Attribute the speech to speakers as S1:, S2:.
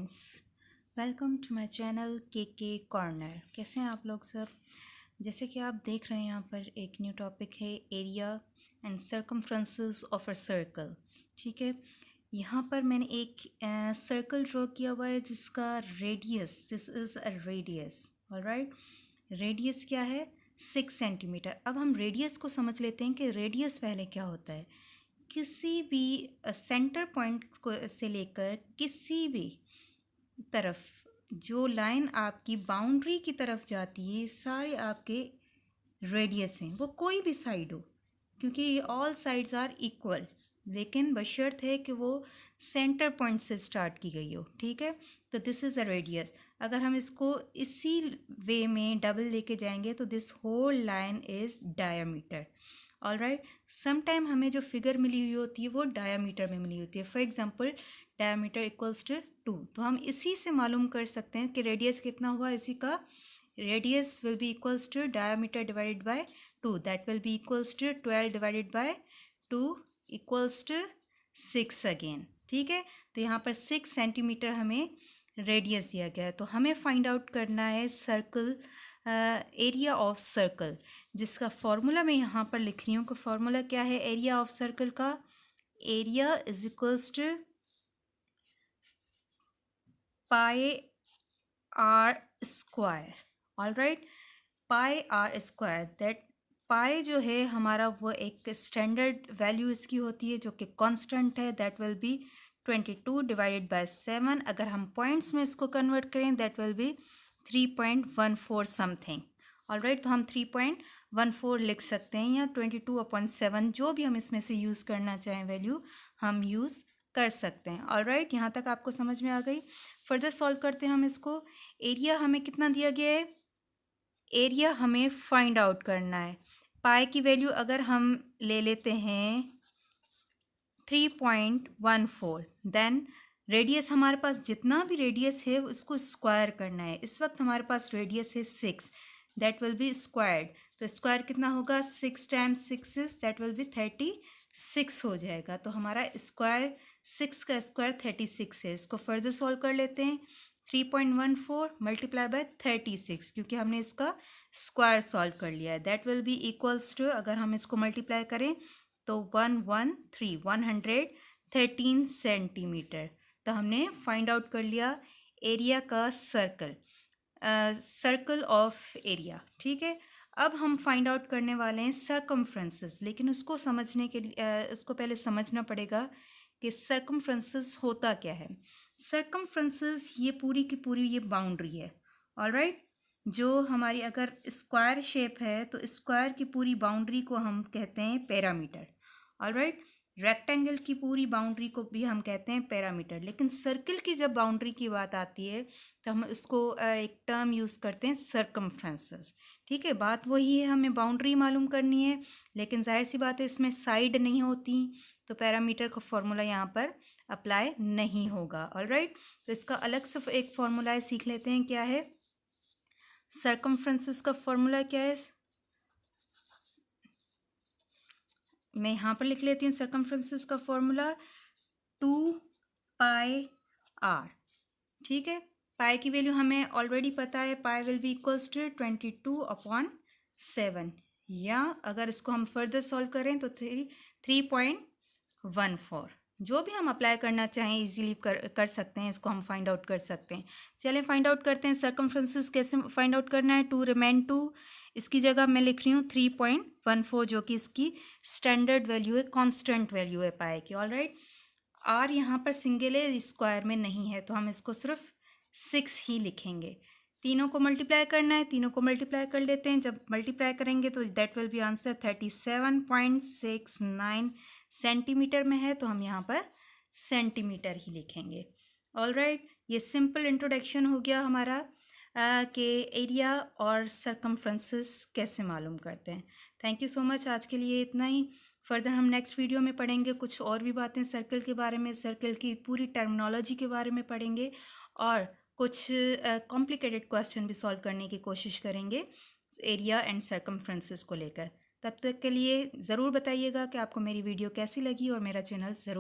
S1: Friends, welcome to my channel के corner. कैसे हैं आप लोग सब। जैसे कि आप देख रहे हैं यहाँ पर एक न्यू टॉपिक है area and circumferences of a circle. ठीक है, यहाँ पर मैंने एक सर्कल ड्रॉ किया हुआ है जिसका radius, this is a radius. Alright, radius क्या है? 6 सेंटीमीटर। अब हम रेडियस को समझ लेते हैं कि रेडियस पहले क्या होता है। किसी भी सेंटर पॉइंट को से लेकर किसी भी तरफ जो लाइन आपकी बाउंड्री की तरफ जाती है, सारे आपके रेडियस हैं, वो कोई भी साइड हो, क्योंकि ऑल साइड्स आर इक्वल, लेकिन बशर्त है कि वो सेंटर पॉइंट से स्टार्ट की गई हो। ठीक है, तो दिस इज़ अ रेडियस। अगर हम इसको इसी वे में डबल लेके जाएंगे तो this whole line is diameter. Alright, some time हमें जो फिगर मिली हुई होती है वो डायामीटर में मिली होती है। For example diameter equals to 2, तो हम इसी से मालूम कर सकते हैं कि रेडियस कितना हुआ। इसी का radius will be equals to diameter divided by 2, that will be equals to 12 divided by 2 equals to 6 again. ठीक है, तो यहाँ पर 6 सेंटीमीटर हमें रेडियस दिया गया है। तो हमें फाइंड आउट करना है सर्कल एरिया ऑफ सर्कल, जिसका फॉर्मूला मैं यहाँ पर लिख रही हूँ। कि फॉर्मूला क्या है एरिया ऑफ सर्कल का? Area is equals to pi r square. Alright, pi r square, that pi जो है हमारा वो एक स्टैंडर्ड वैल्यू इसकी होती है जो कि कांस्टेंट है, that will B 22 divided by 7। अगर हम पॉइंट्स में इसको कन्वर्ट करें that will B 3.14 something. Alright, तो हम 3.14 लिख सकते हैं, या 22/7 जो भी हम इसमें से यूज़ करना चाहें वैल्यू हम यूज़ कर सकते हैं। ऑलराइट, यहाँ तक आपको समझ में आ गई। फर्दर सॉल्व करते हैं हम इसको। एरिया हमें कितना दिया गया है? एरिया हमें फाइंड आउट करना है। पाई की वैल्यू अगर हम ले लेते हैं 3.14, देन रेडियस हमारे पास जितना भी रेडियस है उसको स्क्वायर करना है। इस वक्त हमारे पास रेडियस है 6, दैट विल बी स्क्वायर्ड। तो स्क्वायर कितना होगा? 6 times 6 is that will B 36 हो जाएगा। तो हमारा स्क्वायर 6 का स्क्वायर 36 है। इसको फर्दर सॉल्व कर लेते हैं। 3.14 मल्टीप्लाई बाय 36, क्योंकि हमने इसका स्क्वायर सॉल्व कर लिया है, that will be equals to, अगर हम इसको मल्टीप्लाई करें तो 113 सेंटीमीटर। तो हमने फाइंड आउट कर लिया एरिया का सर्कल, सर्कल ऑफ एरिया। ठीक है, अब हम फाइंड आउट करने वाले हैं सर्कमफ्रेंसेस, लेकिन उसको समझने के लिए उसको पहले समझना पड़ेगा कि सर्कमफ्रेंसेस होता क्या है। सर्कमफ्रेंसेस ये पूरी की पूरी ये बाउंड्री है। ऑलराइट, जो हमारी अगर स्क्वायर शेप है तो स्क्वायर की पूरी बाउंड्री को हम कहते हैं पैरामीटर। ऑलराइट, रेक्टेंगल की पूरी बाउंड्री को भी हम कहते हैं पैरामीटर। लेकिन सर्कल की जब बाउंड्री की बात आती है तो हम इसको एक टर्म यूज़ करते हैं सर्कमफ्रेंसेस। ठीक है, बात वही है, हमें बाउंड्री मालूम करनी है, लेकिन जाहिर सी बात है इसमें साइड नहीं होती, तो पैरामीटर का फॉर्मूला यहाँ पर अप्लाई नहीं होगा। ऑलराइट, तो इसका अलग से एक फॉर्मूला है, सीख लेते हैं क्या है। सर्कमफ्रेंसेस का फॉर्मूला क्या है, मैं यहाँ पर लिख लेती हूँ। सर्कमफ्रेंसेस का फॉर्मूला 2 पाई आर। ठीक है, पाई की वैल्यू हमें ऑलरेडी पता है, पाई विल बी इक्वल्स टू 22/7, या अगर इसको हम फर्दर सॉल्व करें तो 3.14, जो भी हम अप्लाई करना चाहें इजीली कर सकते हैं, इसको हम फाइंड आउट कर सकते हैं। चलें फाइंड आउट करते हैं सर्कमफ्रेंसेस कैसे फाइंड आउट करना है। 2 रिमेन 2, इसकी जगह मैं लिख रही हूँ 3.14, जो कि इसकी स्टैंडर्ड वैल्यू है, कांस्टेंट वैल्यू है पाई की। ऑलराइट, आर यहाँ पर सिंगल है, स्क्वायर में नहीं है, तो हम इसको सिर्फ 6 ही लिखेंगे। तीनों को मल्टीप्लाई करना है, तीनों को मल्टीप्लाई कर लेते हैं। जब मल्टीप्लाई करेंगे तो that will B answer 37.69 centimetre में है, तो हम यहाँ पर सेंटीमीटर ही लिखेंगे। ऑलराइट, ये सिंपल इंट्रोडक्शन हो गया हमारा कि एरिया और सर्कमफ्रेंसेस कैसे मालूम करते हैं। थैंक यू सो मच, आज के लिए इतना ही। फर्दर हम नेक्स्ट वीडियो में पढ़ेंगे कुछ और भी बातें सर्कल के बारे में, सर्कल की पूरी टर्मिनोलॉजी के बारे में पढ़ेंगे, और कुछ कॉम्प्लिकेटेड क्वेश्चन भी सॉल्व करने की कोशिश करेंगे एरिया एंड सर्कमफ्रेंसेस को लेकर। तब तक के लिए ज़रूर बताइएगा कि आपको मेरी वीडियो कैसी लगी, और मेरा चैनल ज़रूर